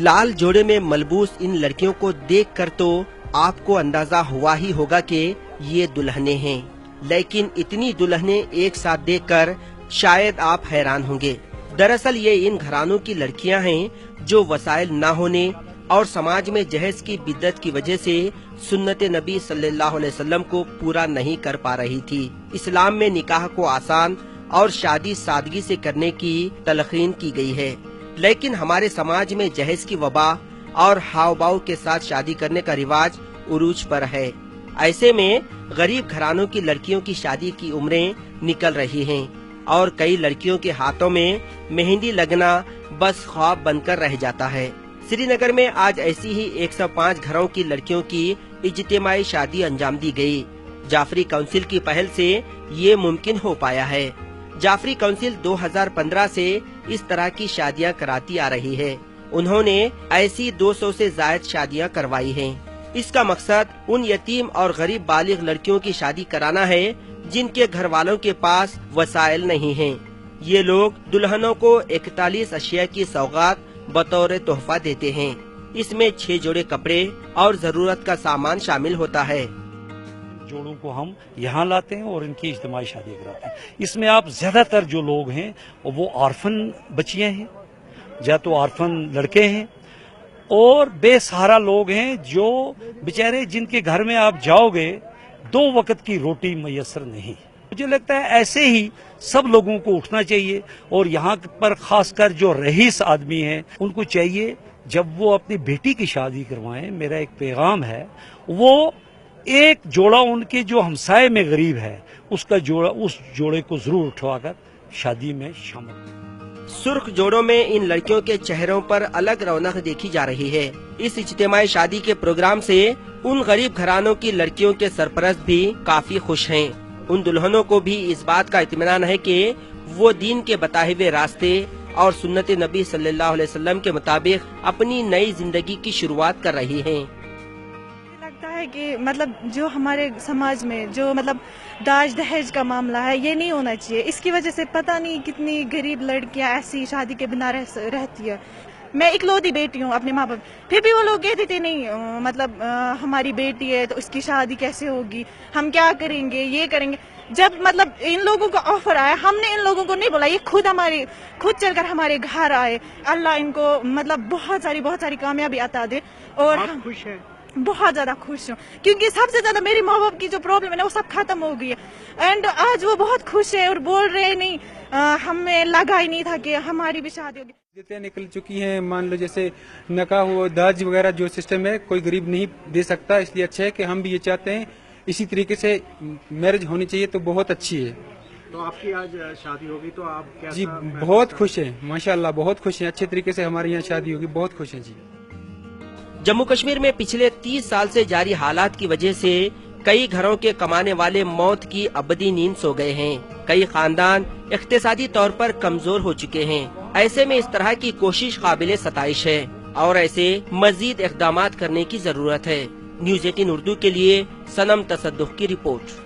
लाल जोड़े में मलबूस इन लड़कियों को देखकर तो आपको अंदाजा हुआ ही होगा कि ये दुल्हनें हैं, लेकिन इतनी दुल्हनें एक साथ देखकर शायद आप हैरान होंगे। दरअसल ये इन घरानों की लड़कियां हैं जो वसाइल न होने और समाज में जहेज की बिद्दत की वजह से सुन्नत नबी सल्लल्लाहु अलैहि वसल्लम को पूरा नहीं कर पा रही थी। इस्लाम में निकाह को आसान और शादी सादगी से करने की तलकीन की गई है, लेकिन हमारे समाज में जहेज की वबा और हाव भाव के साथ शादी करने का रिवाज उरूज पर है। ऐसे में गरीब घरानों की लड़कियों की शादी की उम्रें निकल रही हैं और कई लड़कियों के हाथों में मेहंदी लगना बस ख्वाब बनकर रह जाता है। श्रीनगर में आज ऐसी ही 105 घरों की लड़कियों की इज्तिमाई शादी अंजाम दी गई। जाफरी काउंसिल की पहल से ये मुमकिन हो पाया है। जाफरी काउंसिल 2015 से इस तरह की शादियां कराती आ रही है। उन्होंने ऐसी 200 से ज्यादा शादियां करवाई हैं। इसका मकसद उन यतीम और गरीब बालिग लड़कियों की शादी कराना है जिनके घर वालों के पास वसाइल नहीं हैं। ये लोग दुल्हनों को 41 अशिया की सौगात बतौर तोहफा देते हैं। इसमें 6 जोड़े कपड़े और जरूरत का सामान शामिल होता है। जोड़ों को हम यहाँ लाते हैं और इनकी इज्तिमाई शादी कराते हैं। इसमें आप ज्यादातर जो लोग हैं वो आर्फन बच्चियां हैं, या तो आर्फन लड़के हैं और बेसहारा लोग हैं जो बेचारे जिनके घर में आप जाओगे 2 वक्त की रोटी मैसर नहीं। मुझे लगता है ऐसे ही सब लोगों को उठना चाहिए और यहाँ पर खासकर जो रईस आदमी हैं उनको चाहिए जब वो अपनी बेटी की शादी करवाएं, मेरा एक पैगाम है, वो एक जोड़ा उनके जो हमसाये में गरीब है उसका जोड़ा, उस जोड़े को जरूर उठवाकर शादी में शामिल। सुर्ख जोड़ों में इन लड़कियों के चेहरों पर अलग रौनक देखी जा रही है। इस इज्तिमाई शादी के प्रोग्राम से उन गरीब घरानों की लड़कियों के सरपरस्त भी काफी खुश हैं। उन दुल्हनों को भी इस बात का इत्मीनान है कि वो दीन के बताए हुए रास्ते और सुन्नत नबी सल्लल्लाहु अलैहि वसल्लम के मुताबिक अपनी नई जिंदगी की शुरुआत कर रही हैं। लगता है कि मतलब जो हमारे समाज में जो मतलब दाज दहेज का मामला है ये नहीं होना चाहिए। इसकी वजह से पता नहीं कितनी गरीब लड़कियां ऐसी शादी के बिना रहती है। मैं इकलौती बेटी हूँ अपने माँ बाप, फिर भी वो लोग कहते थे नहीं मतलब हमारी बेटी है तो उसकी शादी कैसे होगी, हम क्या करेंगे, ये करेंगे। जब मतलब इन लोगों का ऑफर आया, हमने इन लोगों को नहीं बोला, ये खुद चलकर हमारे घर आए। अल्लाह इनको मतलब बहुत सारी कामयाबी अता दे। और हम खुश हैं, बहुत ज्यादा खुश हूँ, क्योंकि सबसे ज्यादा मेरे माँ बाप की जो प्रॉब्लम है ना वो सब खत्म हो गई है। एंड आज वो बहुत खुश है और बोल रहे नहीं हमें लगा ही नहीं था कि हमारी भी शादी होगी। निकल चुकी हैं, मान लो जैसे नकाह हुआ दाज वगैरह जो सिस्टम है कोई गरीब नहीं दे सकता, इसलिए अच्छा है कि हम भी ये चाहते हैं इसी तरीके से मैरिज होनी चाहिए तो बहुत अच्छी है। तो आपकी आज शादी होगी तो आप कैसा? जी बहुत खुश हैं, माशाल्लाह बहुत खुश हैं, अच्छे तरीके से हमारे यहाँ शादी होगी, बहुत खुश हैं जी। जम्मू कश्मीर में पिछले 30 साल से जारी हालात की वजह से कई घरों के कमाने वाले मौत की अबदी नींद सो गए हैं। कई खानदान इक्तिसादी तौर पर कमजोर हो चुके हैं। ऐसे में इस तरह की कोशिश काबिले सताइश है और ऐसे मजीद इक़दामात करने की जरूरत है। न्यूज़ 18 उर्दू के लिए सनम तसद्दुक़ की रिपोर्ट।